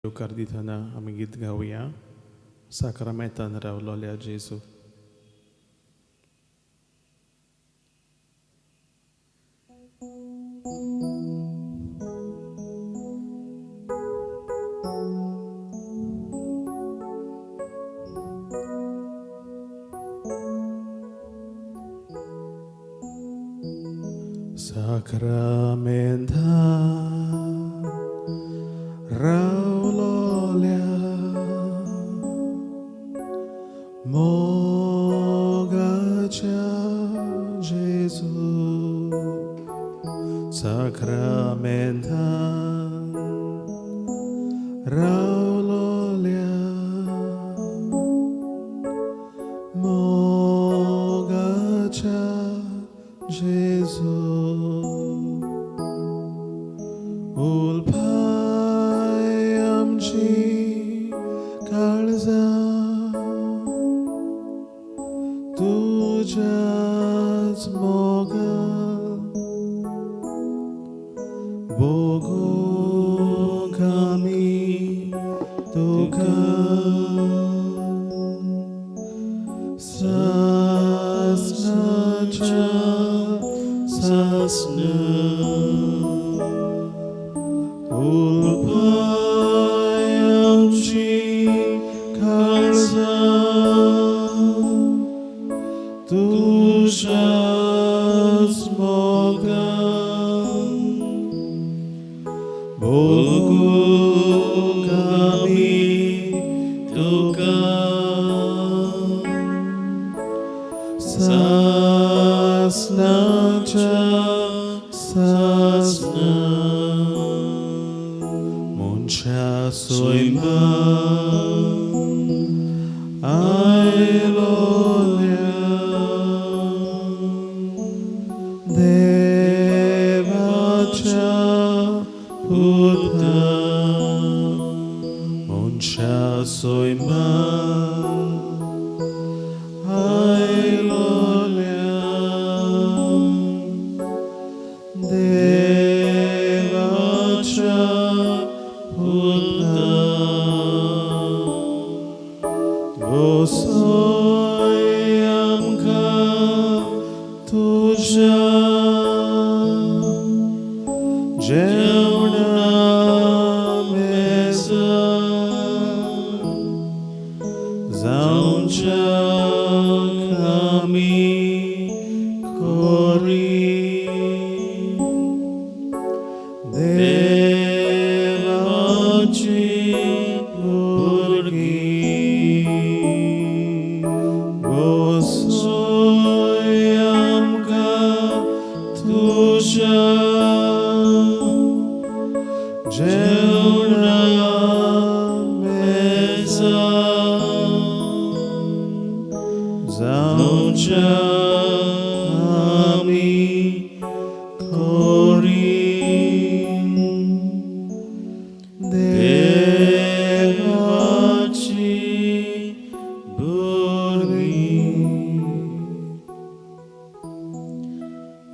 येवकार दितना आमी गीत गावया साक्रामेंतान रावलोल्या जेजू. Sakramentan raololia mogacia Jesu. Sakramentan raololia mogacia Jesu. Ulpai amchi kalza tujas moga bogo kami tuka sasnaja sasna. Ulpai amchi kalza tujas moga bogu kami tuka sasnaja sasna. Soiman ailolia devacha puta moncha soiman ailolia devacha Gosoyamka tuja jeuna mesa zauncha kami kori devachi Gosoyamka tuja jeuna mesa zauncha ami kori devachi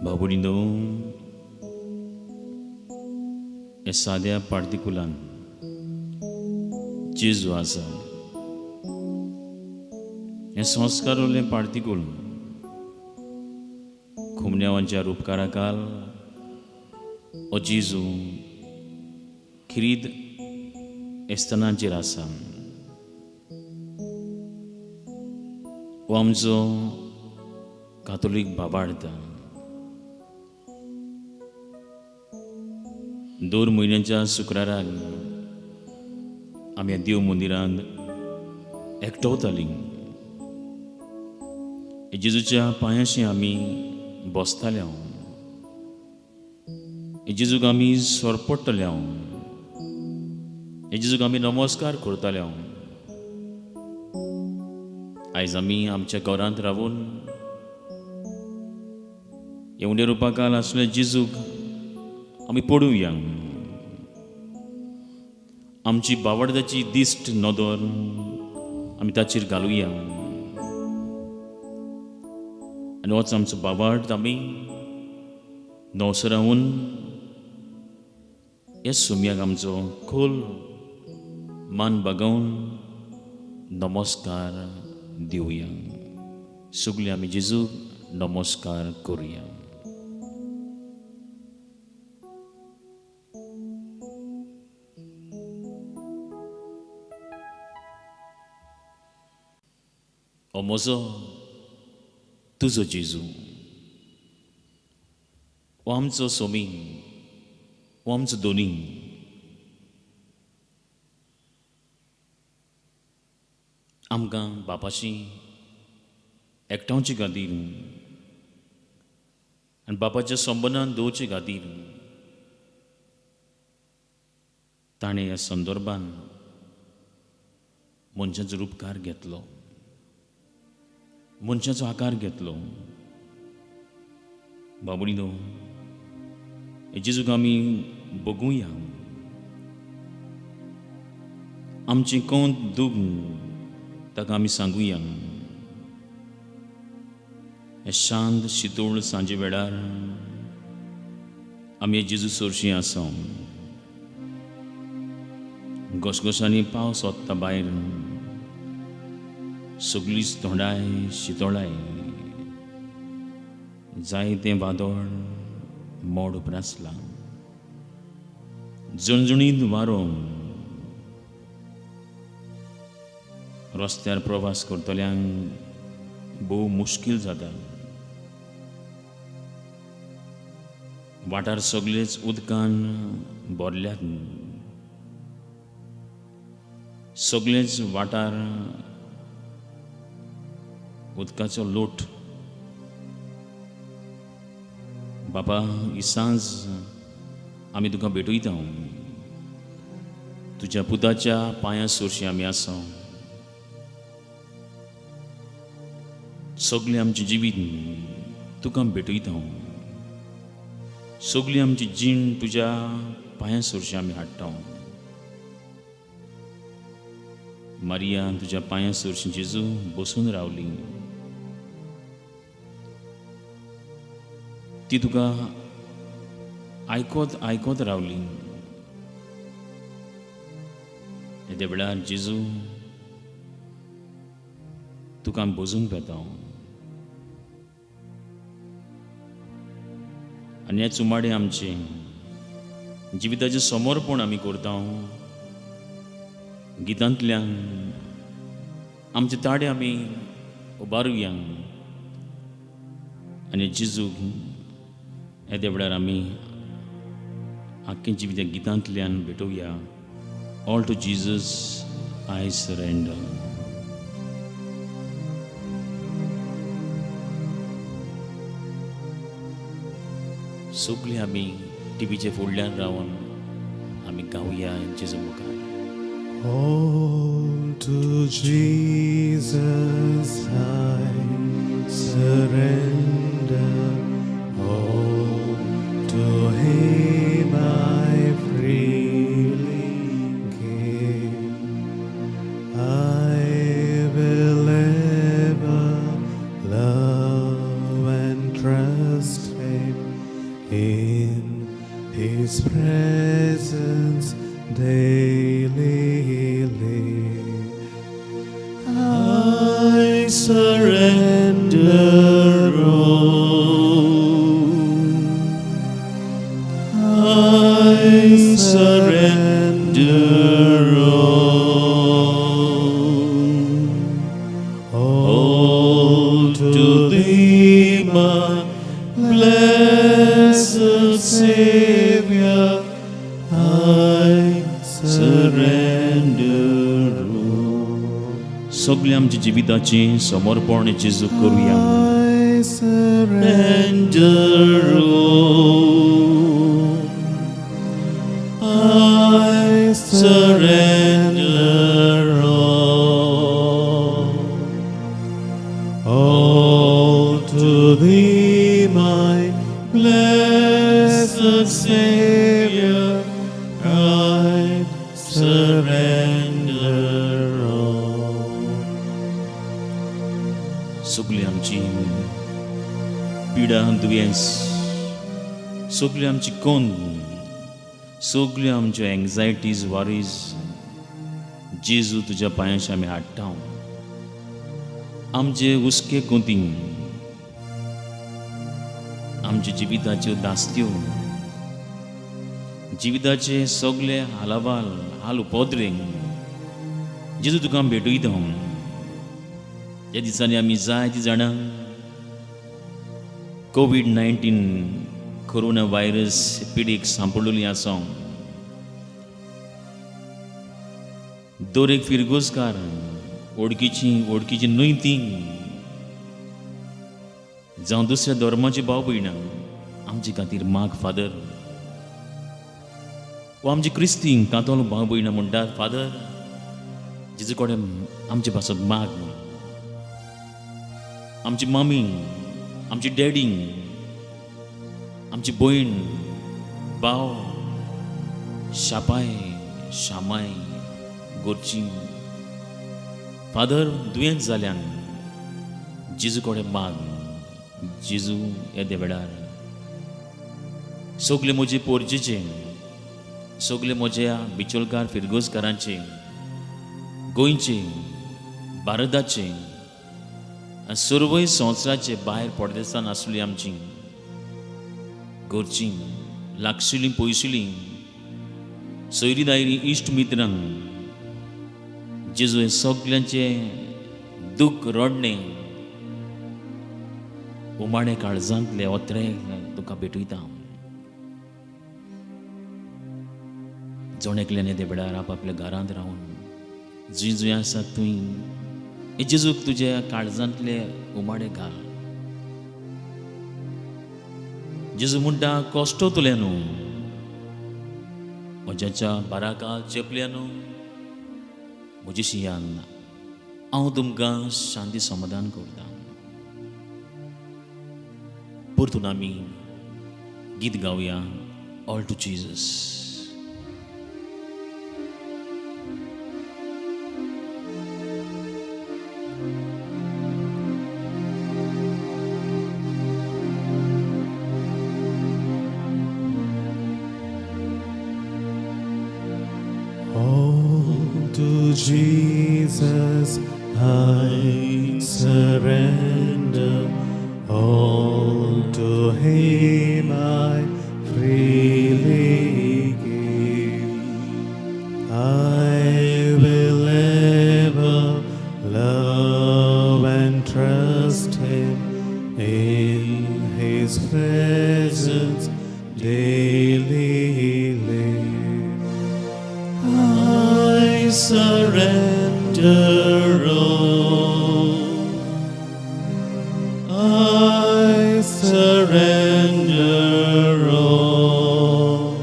Babulindo esadia partikulan Jesu asa संस्कारले पार्टिकुल खुमण्यावांच्या उपकाराकाल ओ जेजू खिरीद एस्तानाचेर आसा हो आमचो कातोलीक बाबार्थ दर म्हयन्याच्या शुक्राराक आमी ह्या देव मंदिरांत एकठांवतालीं. जेजूच्या पांयाशी आमी बसताले हांव जेजूक आमी सोरपडटले हांव जेजूक आमी नमस्कार करताले हांव. आयज आमी आमच्या घरांत रावून येवंडे रुपाकाल आसले जेजूक आमी पळोवया. आमची बावडदाची दिश्ट नदर आमी ताचेर घालुया आनी होच आमचो बाबार्थ आमी नवसरावून हे सुम्याक आमचो खोल मान बगावन नमस्कार दिवया. सगळीं आमी जेजूक नमस्कार करुया. ओ म्हजो तुजो जेजू, हो आमचो सोमी, हो आमचो दोनी. आमकां बापाशी एकठांवचे खातीर आनी बापाच्या संबंदान दवरचे खातीर ताणें ह्या संदर्भान मनशाचो रूपकार घेतलो, मनशाचो आकार घेतलो. बाबडीनो, हे जेजूक आमी बगुया. आमचें कोंत दूख ताका आमी सांगुया. हे शांत शितोळ सांजे वेळार आमी हे जेजू सोरशीं आसा. घसघशांनी पावस वता भायर, सगळीच थोंडाय शितोळाय, जायतें वादळ मोड उप्रासलां. जणजणीत वारो रस्त्यार प्रवास करतल्यांक भोव मुश्कील जाता. वाठार सगळेच उदकान भरल्यात. सगळेच वाठार उदकाचो लोट. बाबा, ही सांज आमी तुका भेटयता. तुज्या पुताच्या पांयां सोरशीं आमी आसा. सगळें आमचें जिवीत तुका भेटयता. सगळीं आमची जीण तुज्या पांयां सोरशीं आमी हाडटा. मारिया तुज्या पांयां सोरशीं जेजू बसून रावली. ती तुका आयकोत आयकोत रावली. येद्या वेळार जेजू तुका आमी बसूंक पेता. आनी हे चुमाडे आमचे जिविताचें समर्पण आमी करता. गितांतल्यान आमचे ताडे आमी उबारुया आनी जेजूक येद्या वेळार आमी आख्खें जिवीत गितांतल्यान भेटोवया. All to Jesus I surrender. सगळीं आमी टिवीचे फुडल्यान रावन आमी गावया जेजू मुखार. All to Jesus I surrender. All to Him I freely give. I will ever love and trust Him. In His presence daily live. I surrender all. I surrender all to Thee, my blessed Savior. I surrender all. सगळीं आमची जिविताची समर्पण जेजू करुया. I surrender all. I surrender all to Thee, my blessed Savior. I surrender all. सगळीं आमची पिडा दुयेंस, सगळीं आमची कोंद, सगळ्यो आमच्यो एंग्जायटीज वारीज जेजू तुज्या पांयाशी आमी हाडटा आमचे हुस्के कोंती आमच्या जिविताच्यो दास्त्यो जिविताचे सगळे हालाबाल हाल उपद्रे जेजू तुका आमी भेटयता ह्या दिसांनी आमी जायतीं जाणां कोविड-19 कोरोना व्हायरस पिडीक सांपडलेलीं आसा दर एक फिरगोसकार ओळखीची न्हय ती जावं दुसऱ्या धर्माची भाव भयणां आमचे खातीर माग फादर वा आमचे क्रिस्तींक कातोल भाव भयणां म्हणटात फादर जेजू कडेन आमचे पासत माग आमची मम्मी आमची डॅडी आमची भयण भाव शापाय शामाय गोरची फादर दुयेंत जाल्यान जेजू कडेन माग जेजू ह्या देवेडार सगले म्हजे पोरजेचे सगले म्हज्या बिचोलकार फिरगोसकारांचे गोंयचे भारताचे आनी सर्वय संवसाराचे भायर परदेसान आसली आमची घरची लागशिल्लीं पयशिल्लीं सोयरी दायरी इश्ट मित्रांक जेजू हे सगल्यांचे दूख रडणें उमाडे काळजांतले ओत्रे तुका भेटयता जोणेकल्याने देबडार आपल्या घरांत रावन जी जुंय आसा तुय हे जेजूक तुज्या काळजांतले उमाडे घाल जेजू म्हणटा कश्ट तुले न्हू म्हज्याच्या बाराकाल चेपल्या न्हू म्हजे शियान हांव तुमकां शांती समाधान करता परतून आमी गीत गावया all to Jesus Jesus, I surrender all to Him. I freely give. I will ever love and trust Him in His presence daily live. I surrender all. I surrender all.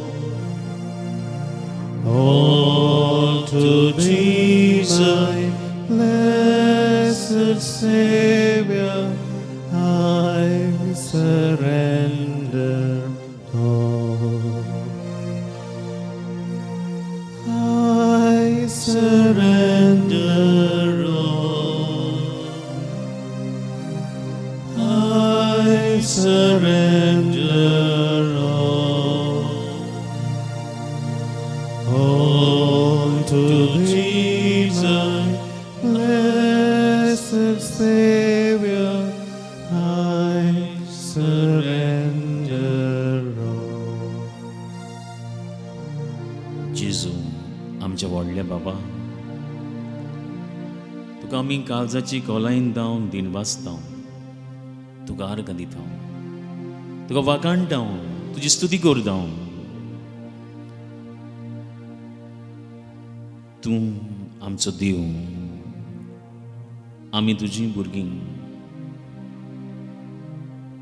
All to Thee, my blessed Savior. I surrender all. I surrender all. I surrender all. All to Thee, my blessed Savior. I surrender all. जेजू आमच्या व्हडल्या बाबा तुका आमी काळजाची कोलायन दावन दिनवासता तुका अर्घ दिता तुका वाकाणटा तुजी स्तुती करता तूं आमचो देव आमी तुजीं भुरगीं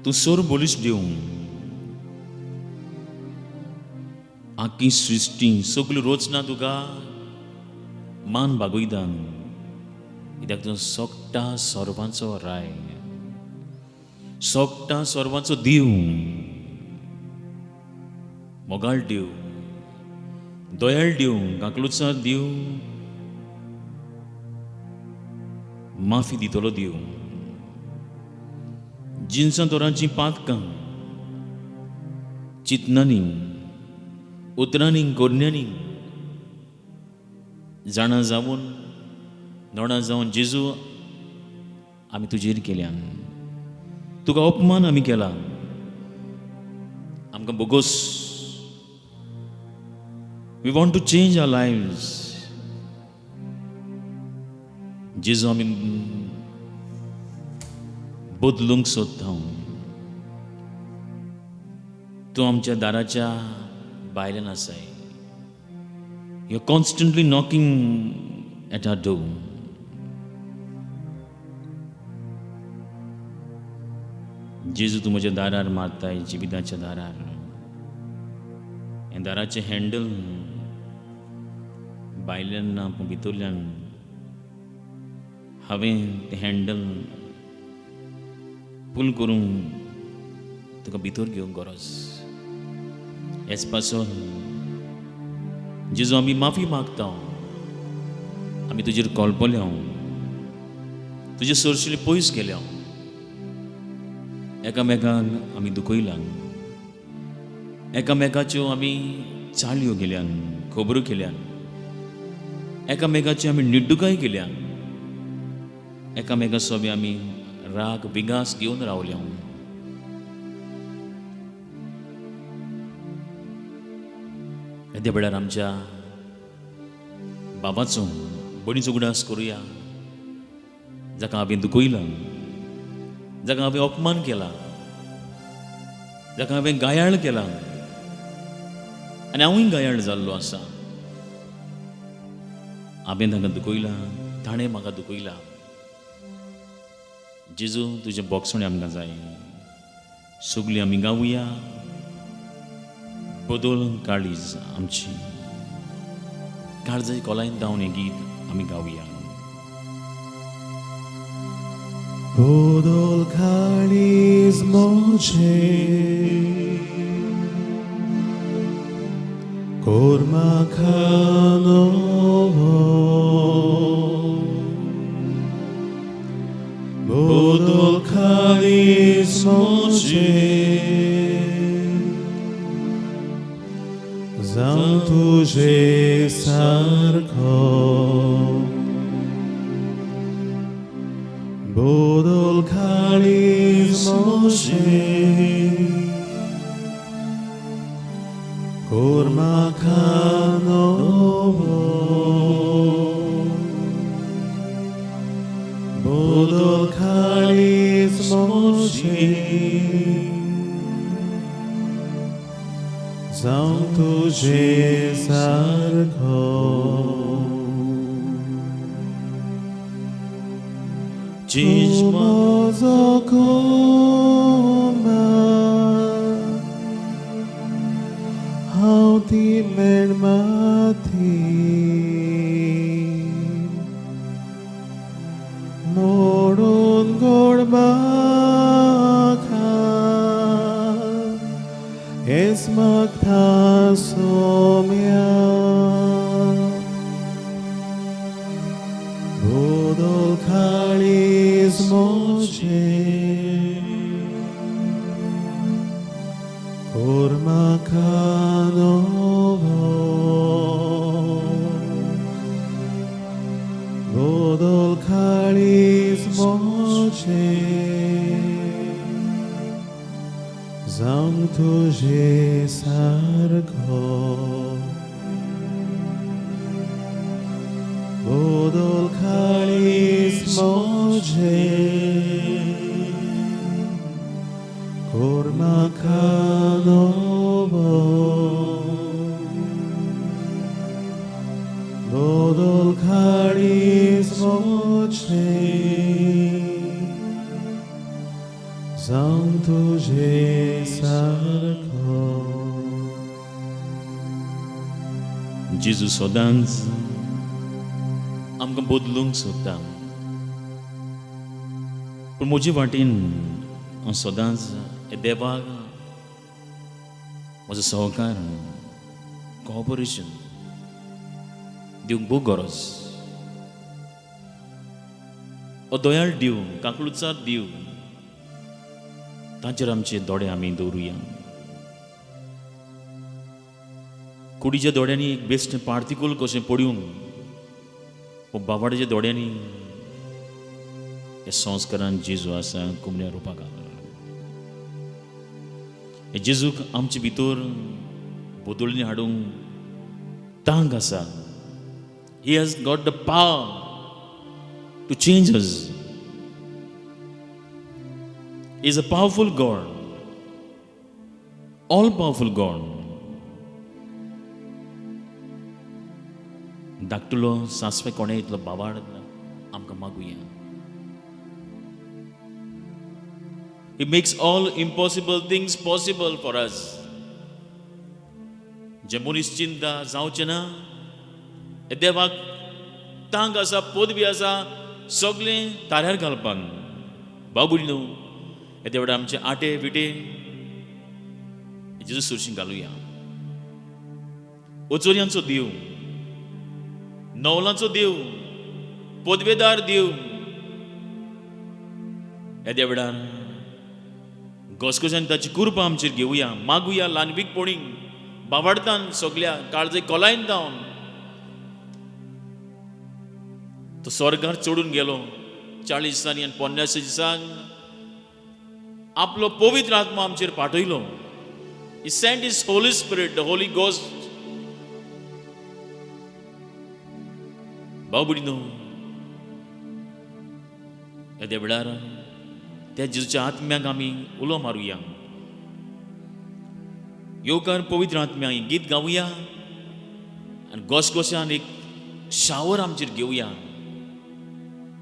तूं सोर बोलीश देव आख्खी सृश्टी सगळी रोचना तुका मान बागयता कित्याक तूं सोगटा सर्वांचो राय सोगटा सर्वांचो देव मोगाळ देव दयाळ देव गांकलुचार देव माफी दितलो देव जिन्सां तोरांची पातकां चिंतनांनी उतरांनी गोरण्यांनी जाणा जावन नोणा जावन जेजू आमी तुजेर केल्यान तुका अपमान आमी केला आमकां बोगोस we want to change our lives जेजू आमी बदलूंक सोदता तूं आमच्या दाराच्या भायल्यान आसाय you are constantly knocking at our door जेजू तूं म्हज्या दारार मारताय जिविताच्या दारार हें दाराचें हँडल भायल्यान ना पूण भितरल्यान हांवें तें हँडल पुल करूंक तुका भितर घेवंक गरज हेच पासून जेजू आमी माफी मागता आमी तुजेर कळपले तुजे सरशिले पयस केले एकामेकांक आमी दुखयलां एकामेकाच्यो आमी चाळयो केल्यान खबरो केल्यान एकामेकाची आमी निड्डुकाय केल्या एकामेका सोबे आमी राग विगास घेवन रावल्या येद्या वेळार आमच्या बाबाचो बरीच उगडास करुया जाका हांवें दुखयलां जाका हांवें अपमान केला जाका हांवें गायाळ केला आनी हांवूय गायाळ जाल्लो आसा हांवें ताका दुखयलां ताणें म्हाका दुखयलां जेजू तुजें बोगसणें आमकां जाय सगळीं आमी गावुया बदल काळीज आमची काळजाची कोलायन दावन हें गीत आमी गावुया बदल काळीज म्हजें कोर म्हाका नवो बदल काळीज म्हजें जावं तुजे सारको बदल काळीज म्हजें कोर म्हाका नवो बदल काळीज म्हजें जावं तुजे सारको Change म्हजो कोमा हांव ती मेणमाती मोडून गोड म्हाका हेच मागता सोम्या बदल काळीज म्हजें कोर म्हाका नवो बदल काळीज म्हजें जावं तुजे सारको बदल काळीज म्हजें कोर म्हाका नवो बदल काळीज म्हजें जावं तुजे सारको जेजू सदांच आमकां बदलूंक सोदता पूण म्हजे वाटेन हांव सदांच देवाक म्हजो सहकार कॉपरेशन दिवंक खूब गरज हो दयाळ दिव काकूळचार दिव ताचेर आमचे दोळे आमी दवरुया कुडीच्या दोळ्यांनी एक बेश्टें पार्तिकूल कशें पडूंक पूण बाबाड्याच्या दोळ्यांनी हे संस्कारान जेजू आसा कुमऱ्या रुपाक हे जेजूक आमचे भितर बदलणी हाडूंक तांक आसा. He has got the power to change us. He is a powerful God, all powerful God. धाकटुलो sasve कोणे इतलो बाबाड आमकां मागुया. He makes all impossible things possible for us. जे मनीस चिंता जावचे ना देवाक तांक आसा, पदवी आसा, सगळें ताऱ्यार घालपाक. बाबुडी न्हू हे देवडा आमचे आटे विटे जेजू सुरशीं घालुया. ओचोरयांचो देव, नवलांचो देव, पदवेदार देव हे देवडार घोसघोशान ताची कृपा आमचेर घेवया. मागुया ल्हानवीकपणीक बाबाडतान सगल्या काळजे कोलायन जावन तो स्वर्गार चडून गेलो 40 दिसांनी आनी 50 दिसांक आपलो पवित्र आत्मा आमचेर पाठयलो. He sent his Holy Spirit, the Holy Ghost. बाबुडीनो ह्या देवळार त्या जेजूच्या आत्म्याक आमी उलो मारुया. येवकार पवित्र आत्म्या गीत गावुया आनी घोसघोशान एक शावर आमचेर घेवया.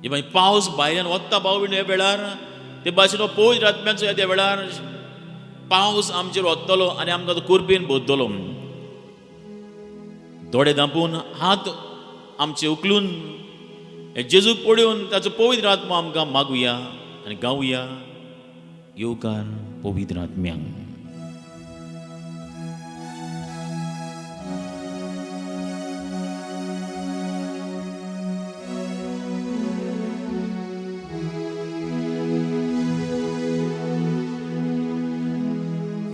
हे मागीर पावस भायल्यान वता बाबुडीनो ह्या वेळार ते भाशेन पवित्र आत्म्याचो ह्या वेळार पावस आमचेर वतलो आनी आमकां तो कुरपेन भोंवतलो. दोळे धांपून हात आमचे उखलून हे जेजूक पळोवन ताचो पवित्र आत्मा आमकां मागुया आनी गावुया. येवकार पवित्र आत्म्यांक.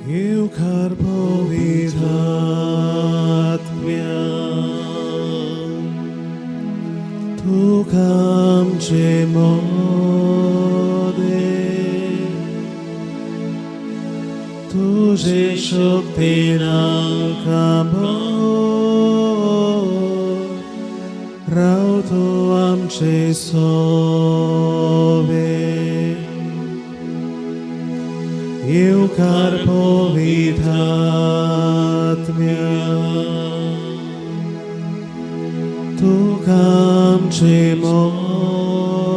येवकार पवित्र आत्म्या तुका आमचे मोदे तुजे शक्तीन आमकां भर राव तूं आमचे सोबे. येवकार पवित्र आत्म्या तुका आमचे मोदे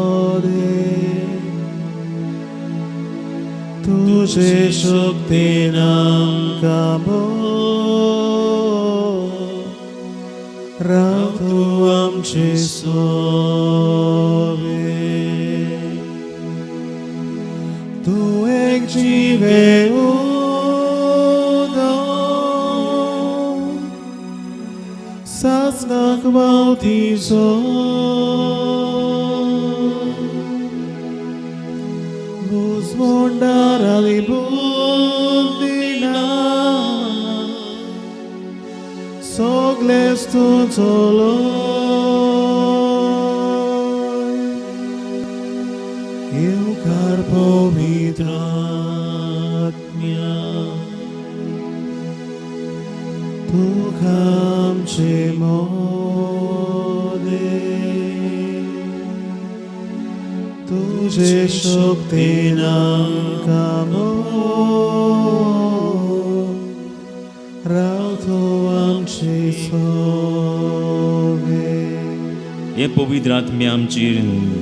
तुजे शक्तीन आमकां भर राव तूं आमचे सोबे. तूं एक जिवे उदक सासनाक वावतीचो बुजमोंडाराली बुद्दीना सगळेंच तुजो येवकार पवित्र आत्म्या तुका आमचे मोदे तुजे शक्तीन आमकां भर राव तूं आमचे सोबे. हे पवित्र आत्म्या आमचेर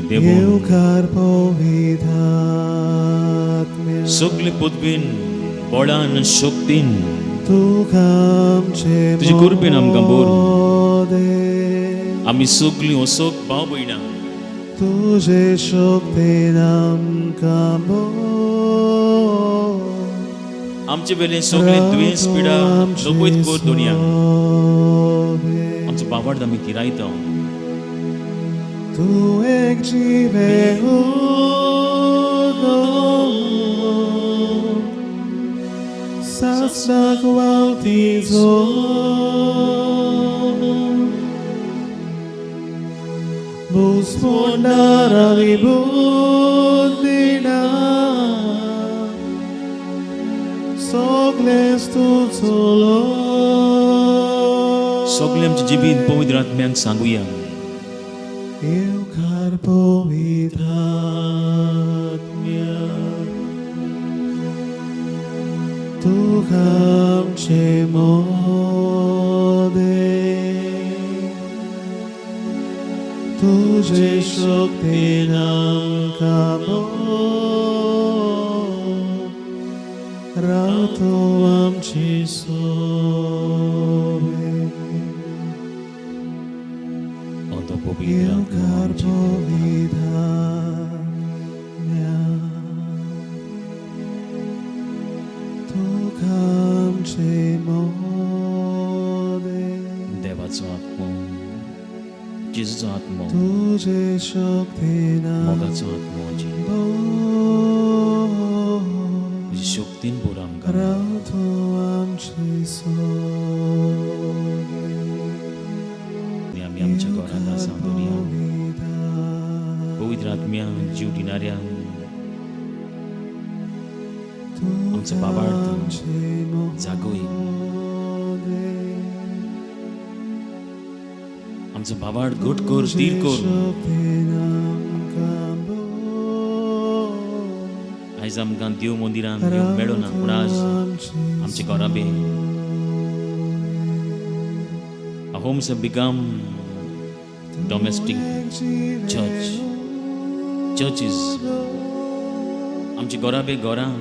देव येवकार पवित्र आत्म्या सगळे पदवीन बळान शक्तीन तुका आमचे तुजे कृपेन आमकां भर. मोदे आमी सगळीं असोक भाव भयणां तुजे शक्तीन आमकां भर आमचे वेले सगळें दुयेंस पिडा नपयत कोर दुनिया आमचो बाबाड आमी तिरायता. तूं एक जिवे उदक सासनाक वावतीचो Spondarami buddina Sogles tu solo सगळे आमचे जिबीन पवित्र आत्म्यांक सांगुया Eu carpo vidratmia Tu cam ce mode तुझे शक्ति नाम कामो रातो आमची सोबे oto Eu pवित्र carpo vidania Tu cam ce mode देवाचो आत्मो जेजूचो आत्मो तुझे शक्ति नाम मोगाचो आत्मो तुजी शक्तीन पुरो आमकां रातो आमची सोबे आनी आमी आमच्या घरांत आसा दोनी पवित्र आत्म्या जीव दिणाऱ्या आमचो बाबार्थ जागोय आमचो बाबार्थ घट कर स्थिर कर आयज आमकां देव मंदिरांत येवंक मेळना पूण आज आमचे घरा B Our homes have become domestic church. Churches. आमची घरा बी घरां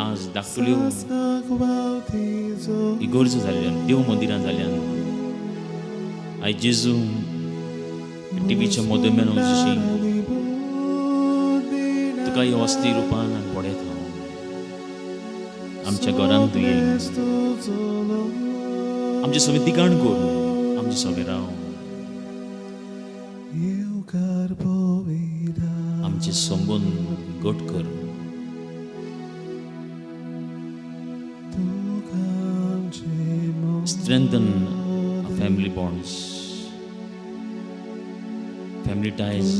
आज धाकटुल्यो इगोर्जो जाल्ल्यान देव मंदिरां जाल्ल्यान आयज जेजू टिवीच्या मदमेन जशी तुका ह्या वस्ती रुपान पडयत हांव आमच्या घरांत तूं ये आमचे सगळें तिकाण कर आमचे सगळें राव आमचे संबंद घट कर strengthen our family bonds family ties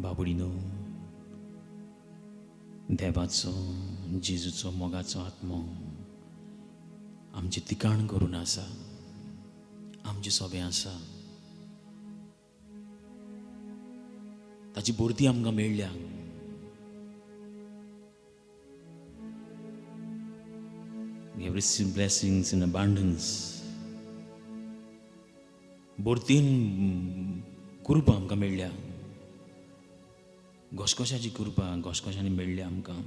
बाबुडीनो देवाचो जेजूचो मोगाचो आत्मो आमचे तिकाण करून आसा आमचे सोबे आसा ताची बोरती आमकां मेळ्ळ्या we have received blessings in abundance बोरतीन कृपा आमकां मेळ्ळ्या घोशघोशाची कृपा घोशघोशांनी मेळ्ळी आमकां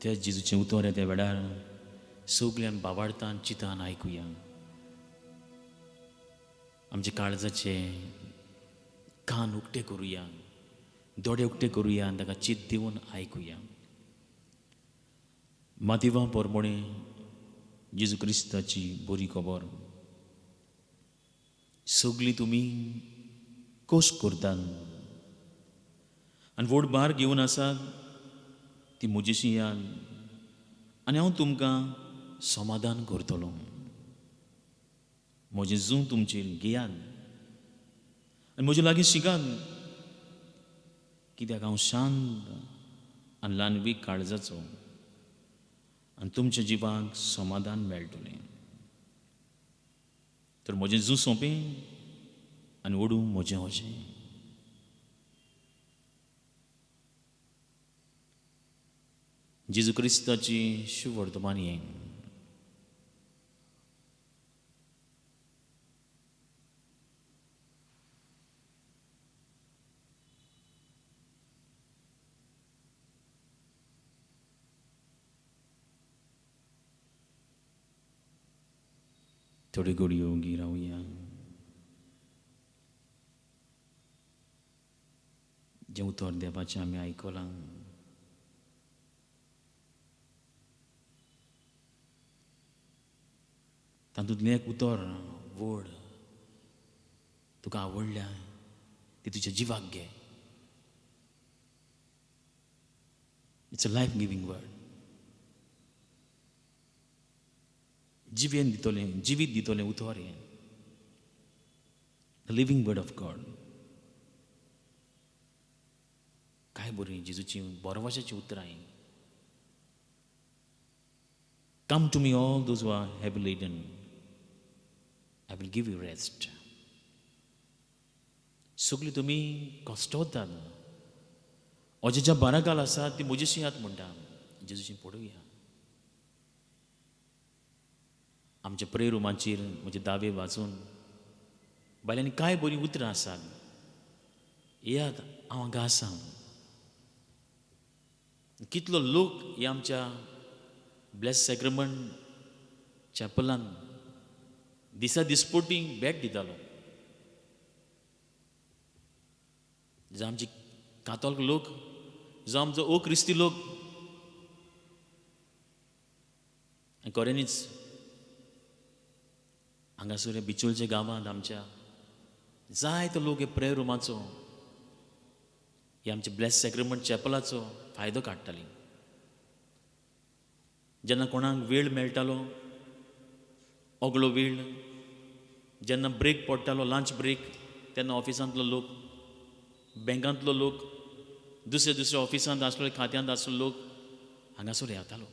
त्या जेजूचें उतर त्या वेळार सगळ्यान बाबार्तान चितान आयकुया आमचे काळजाचे कान उक्ते करुया दोळे उक्ते करुया आनी ताका चित दिवन आयकुया मातिवा पोरमोणे जेजू क्रिस्ताची बरी खबर सगळी तुमी कोश करतात आनी व्हड भार घेवन आसात ती म्हजीशी याद आनी हांव तुमकां समाधान करतलो म्हजें जूं तुमचेर घेयात आनी म्हजे लागीं शिकात कित्याक हांव शांत आनी ल्हानवीक काळजाचो आनी तुमच्या जिवाक समाधान मेळटलें तर म्हजें जूं सोंपें आनी ओडू म्हजें अशें जेजू क्रिस्ताची शुभ वर्तमान हें थोडी घडयो गी रावया जें उतर देवाचें आमी आयकलां तातूंतलें एक उतर व्हड तुका आवडल्या ती तुज्या जिवाक घे. It's a life giving word. जिवीत दितोलें उतर हें. The living word of God. काय बरी जेजूची बरवाशाची उतरां ही. Come to me, all those who are heavy laden. I will give you rest. सगळीं तुमी कश्टवतात अजेच्या बारागाल आसात ती म्हजेशी यात म्हणटा. जेजूची पडोवया. आमच्या प्रे रुमाचेर म्हजे दावे वाचून बायलांनी काय बरी उतरां आसात. यात हांव हांगा आसा. कितलो लोक ह्या आमच्या ब्लेस सॅक्रमंट चॅपलान दिसा दिसपोटी भेट दितालो. जो आमचे कातोलीक लोक, जो आमचो ओ क्रिस्ती लोक, खऱ्यांनीच हांगासर बिचोलच्या गांवांत आमच्या जायतो लोक हे प्रेयर रुमाचो, हे आमचे ब्लेस सॅक्रमंट चॅपलाचो फायदो काडटालीं. जेन्ना कोणाक वेळ मेळटालो, ओगलो वेळ, जेन्ना ब्रेक पडटालो, लंच ब्रेक, तेन्ना ऑफिसांतलो लोक, बँकांतलो लोक, दुसऱ्या दुसऱ्या ऑफिसांत आसलो, खात्यांत आसलो लोक हांगासर येतालो.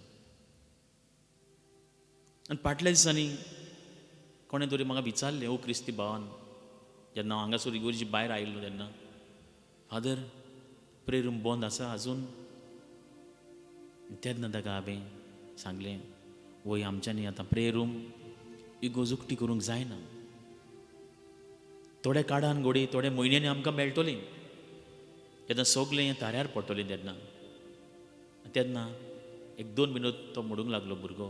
आनी फाटल्या दिसांनी कोणें तरी म्हाका विचारलें, ओ क्रिस्ती भावान, जेन्ना हांव हांगासर इगोर्जी भायर आयिल्लो तेन्ना, फादर प्रे रूम बंद आसा आजून? तेन्ना ताका हांवें सांगलें, वय आमच्यांनी आतां प्रे रूम इगोज उक्ती करूंक जायना. थोड्या काळान घोडी थोड्या म्हयन्यांनी आमकां मेळटलीं. तेन्ना सगलें ताऱ्यार पडटलें. तेन्ना 1-2 मिनट तो म्हणूंक लागलो भुरगो,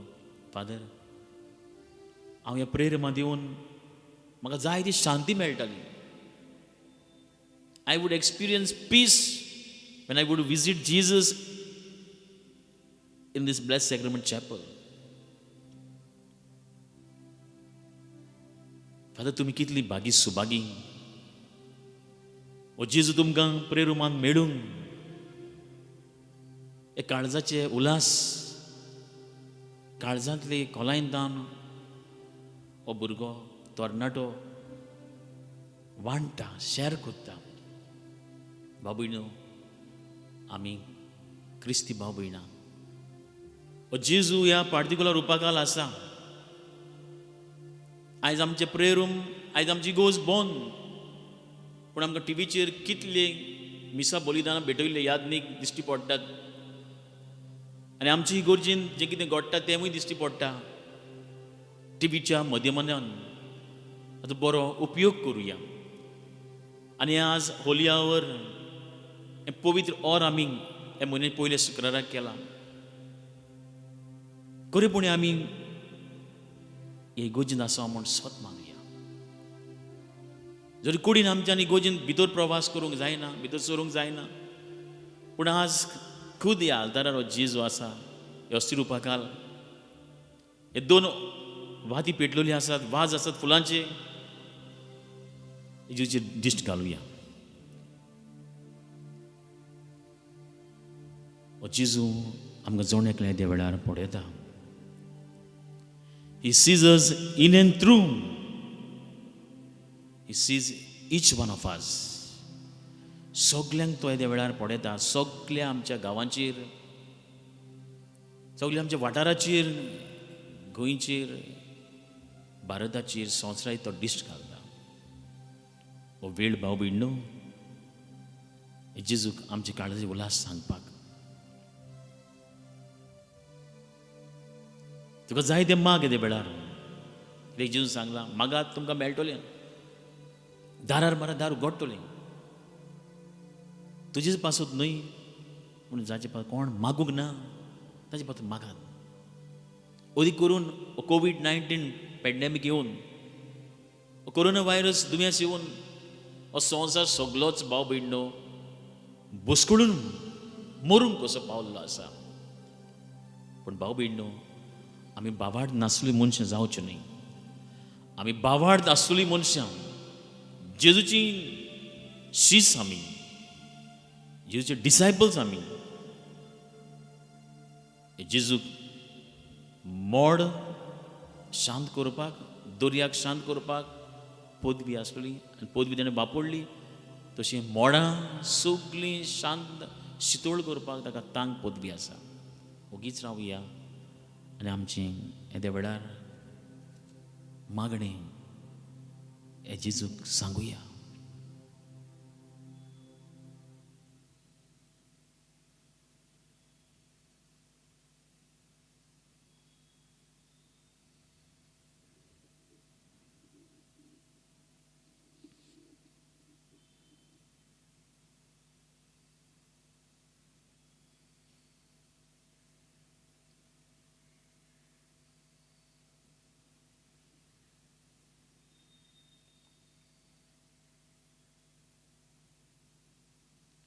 फादर हांव ह्या प्रे रुमांत येवन म्हाका जाय ती शांती मेळटाली. I would experience peace when I would visit Jesus in this blessed sacrament chapel. Father तुमी कितली बागी सुबागी. ओ जेजू तुमकां प्रे रुमांत मेळूंक, हे काळजाचे उल्हास, काळजांतली खोलायेंतान हो भुरगो तरणाटो वांडटा, शॅर कोत्ता. भाव भयणो, आमी क्रिस्ती भाव भयणां, हो जेजू ह्या पार्टिक्युलर रुपाकाल आसा. आयज आमचे प्रे रूम, आयज आमची गोज बंद, पूण आमकां टीव्हीचेर कितले मिसा बलिदानां भेटयल्ले यादनीक दिश्टी पडटात. आनी आमची इगोर्जीन जें कितें घडटा तेंवूय दिश्टी पडटा. टीव्हीच्या माध्यमांतल्यान हाचो बरो उपयोग करुया. आनी आज होली आवर, हें पवित्र ओर आमी हे म्हयने पयले शुक्राराक केला. खरेपणी आमी हे इगोर्जीन आसा म्हूण स्वत मागुया. जरी कुडीन आमच्यानी इगोर्जीन भितर प्रवास करूंक जायना, भितर सरूंक जायना, पूण आज खुद ह्या आल्तारार हो जेजू आसा. हे अस्ती रुपाकाल, हे 2 वाती पेटलेली आसात, वाज आसात फुलांचे. जेजूचेर दिश्ट घालुया. हो जेजू आमकां जण एकल्या त्या वेळार पळयता. He sees us in and through. He sees each one of us. सगल्यांक तो त्या वेळार पळयता. सगल्या आमच्या गांवांचेर, सगल्या आमच्या वाठाराचेर, गोंयचेर, भारताचेर, संवसारांत तो दिश्ट घालता. हो वेळ भाव भयणो, जेजूक आमचे काळजाचे उल्हास सांगपाक. तुका जाय तें माग येदे वेळार. कित्याक जेजून सांगलां, मागात तुमकां मेळटलें, दारार मारा दार उगडटलें. तुजेच पासत न्हय, पूण जाचे पास कोण मागूंक ना ताचे पासून मागात. अदीक करून कोविड-19 पॅन्डेमीक येवन, कोरोना व्हायरस दुयेंस येवन, हो संवसार सगळोच भाव भयणो बुसकळून मरूंक कसो पावल्लो आसा. पूण भाव भयणो, आमी बावाड नासली मनशां जावचें न्हय. आमी बावार्द आसतली मनशां जेजूची शीस आमी जेजूचे डिसायपल्स आमी जेजूक मोड शांत करपाक दर्याक शांत करपाक पदवी आसली आनी पदवी ताणें वापरली तशी मोडां सगळीं शांत शितोळ करपाक ताका तांक पदवी आसा ओगीच रावया आनी आमची येद्या वेळार मागणें हे जेजूक सांगुया.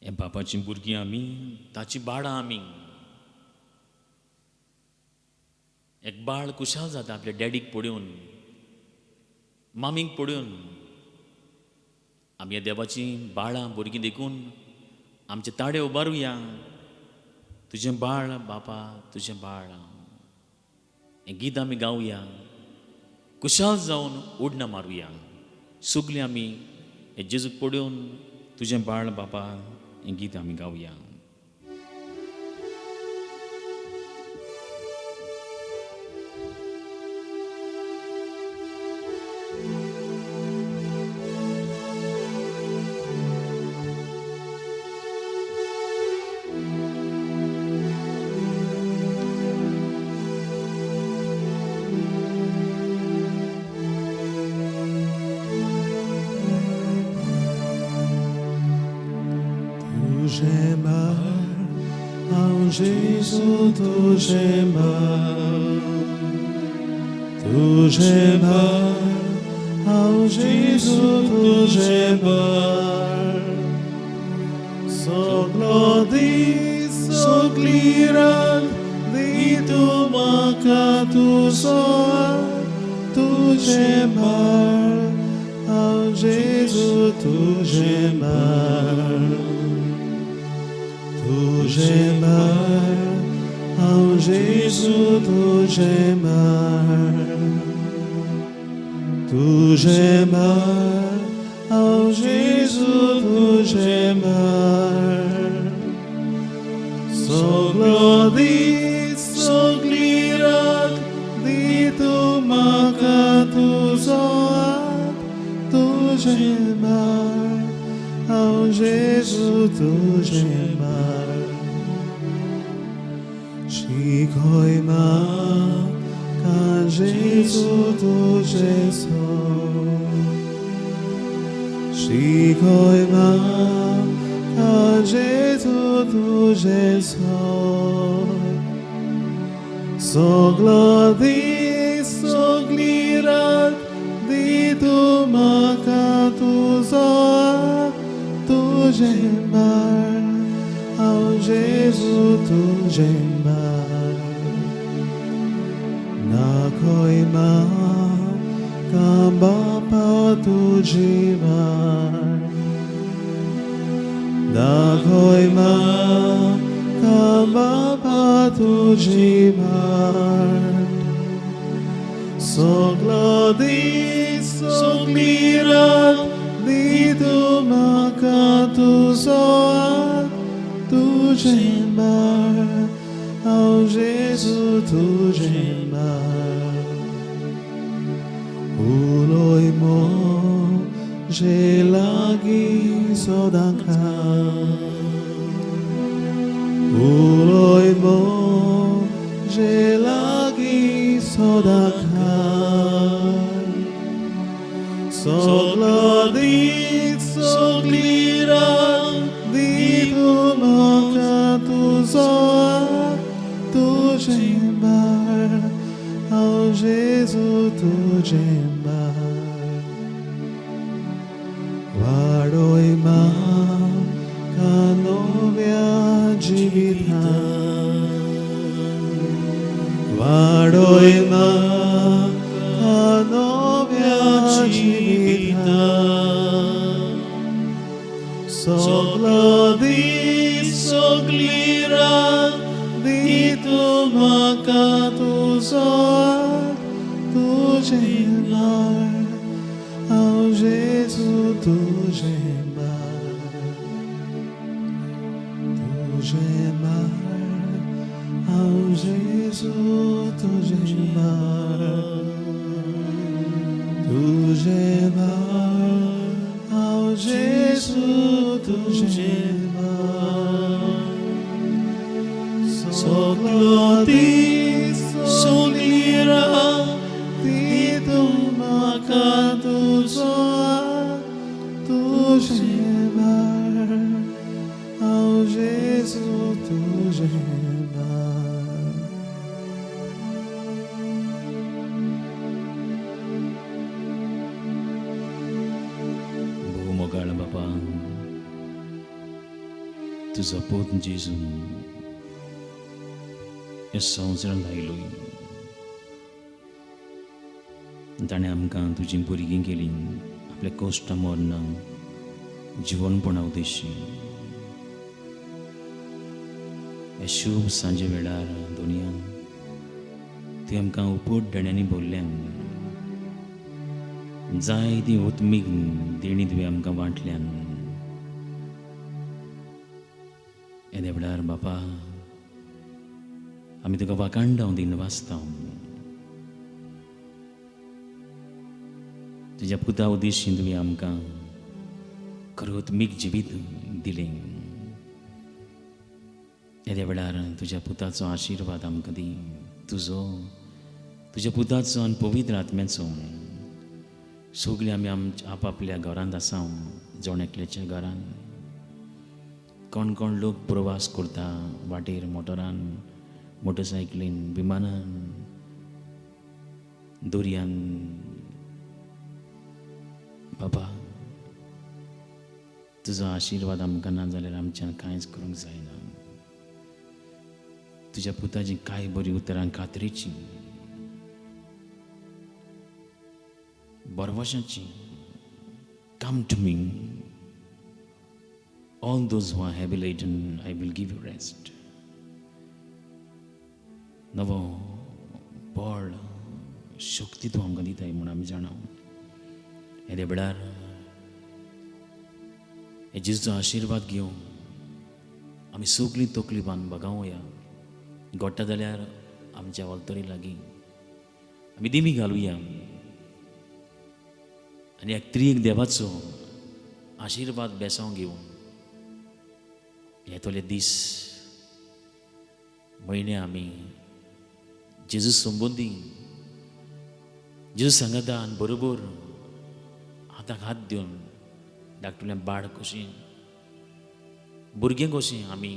हे बापाची भुरगीं आमी ताची बाळां आमी एक बाळ कुशाल जाता आपल्या डॅडीक पळोवन मामीक पळोवन आमी ह्या देवाची बाळां भुरगीं देखून आमचे ताडे उबारुया तुजें बाळ बापा तुजें बाळ हें गीत आमी गावया कुशाल जावन उडणां मारुया सगलीं आमी हे जेजूक पळोवन तुजें बाळ बापा हें गीत आमी गावया. Tuže mar, ao Jezu tuže mar, tuže mar, ao Jezu tuže mar. Soglodi, sogliran, di tu maka tu soa, tuže mar, ao Jezu tuže mar. Tuže mar, ao Jezu tuže mar. Tuže mar, ao Jezu tuže mar. Soglodi, soglirat, di tu maka tu zoat, tuže mar, ao Jezu tuže mar. Shikoi ma, ka Jezu tuže so. Shikoi ma, ka Jezu tuže so. Soglodi, soglirat, di tu maka tu zoat, tuže mar, ao Jezu tuže mar. Na koi ma, ka bapa tuže mar. Na koi ma, ka bapa tuže mar. Soglodi, soglirat, di tu maka tu zoat, tuže mar, ao Jezu tuže mar. Uloi mo, že lagi sodanka. Uloi mo, že lagi sodanka. Soglodi, soglirat, di tu maka tu zoat, tuže mar, ao Jezu tuže mar. Vadoi ma, ka novia jivita. Vadoi ma, ka novia Soglodi, soglira, dito makatusoak, tujemar, ao Jesus tujemar, tujemar, ao Jesus tujemar, tujemar, ao Jesus tujemar. Soglodi, soglira, dito makatusoak, tujemar, ao Jesus tujemar. भूमोगाळ बापा तुझा पोत जेजू ह्या संवसारान लायलोय. ताणें आमकां तुजी भुरगीं केली आपल्या कोश्टा मोरना जिवनपणा उद्देशी. ह्या शुभ सांजे वेळार दुनिया ती आमकां उपोट डण्यांनी भरल्यान जायती ओतमीक देणी तुवें आमकां वांटल्यान. ह्या देवळार बापा आमी तुका वाकांडाव दिन वाचता. तुज्या पुता उद्देशी तुवें आमकां खरोत्मीक जिवीत दिलें. ह्या देवळार तुज्या पुताचो आशिर्वाद आमकां दी. तुज्या पुताचो आनी पवित्र आत्म्याचो सगळीं आमी आपापल्या घरांत आसा. जण एकल्याच्या घरान कोण कोण लोक प्रवास करता वाटेर मोटरान, मोटरसायकलीन, विमानान, दोरयान. बाबा तुजो आशिर्वाद आमकां ना जाल्यार आमच्यान कांयच करूंक जायना. तुज्या पुताची कांय बरी उतरां खात्रेची, बरवशाची. Come to me, all those who are heavy laden, I will give you rest. नवो बळ शक्ती तूं आमकां दिताय म्हूण आमी जाणाव. हे देवळार हे जेजूचो आशिर्वाद घेवन आमी सगळीं तकली बांद बगावया. घडटा जाल्यार आमच्या वलतरी लागीं आमी दिमी घालुया आनी एक देवाचो आशिर्वाद बेसांव घेवन येतले दीस म्हयने आमी जेजू संबंदी जेजू सांगता आनी बरोबर हाताक हात दिवन धाकटुलें बाळ कशीं भुरगें कशीं आमी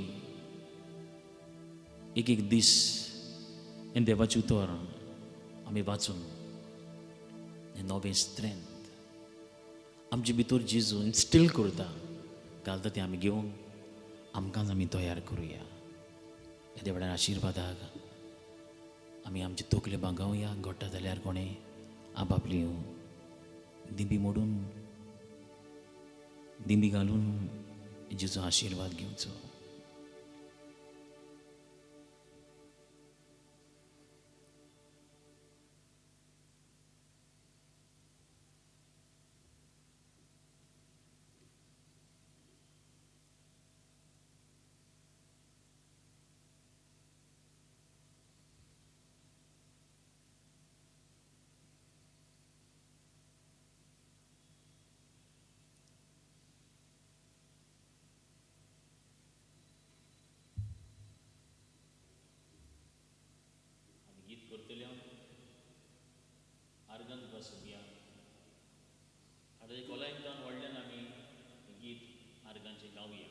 एक एक दीस हें देवाचें उतर आमी वाचून हें नवें स्ट्रेंथ आमचे भितर जेजू इन्स्टिल करता घालता तें आमी घेवन आमकांच आमी तयार करुया. ह्या देवळार आशिर्वादाक आमी आमचे तकले बागावया. घडटा जाल्यार कोणें आपापली दिंबी मोडून दिंबी घालून जेजू आशिर्वाद घेवचो. गीत करतले आर्गांत बसुया. आतां एक कोलायन जावन व्हडल्यान आमी गीत आर्गांचें गावया.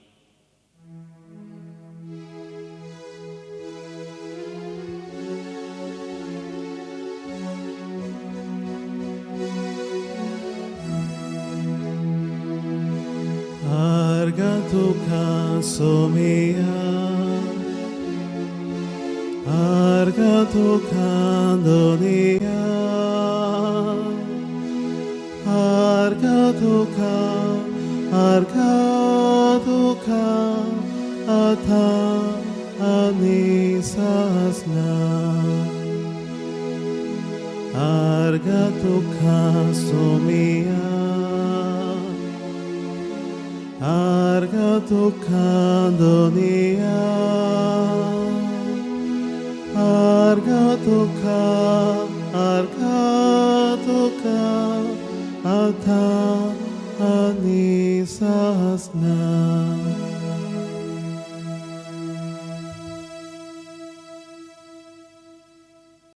Argato casomia, argato candonia, argato arga duka atha anisasna arga duka somia arga duka dunia arga duka atha anisasna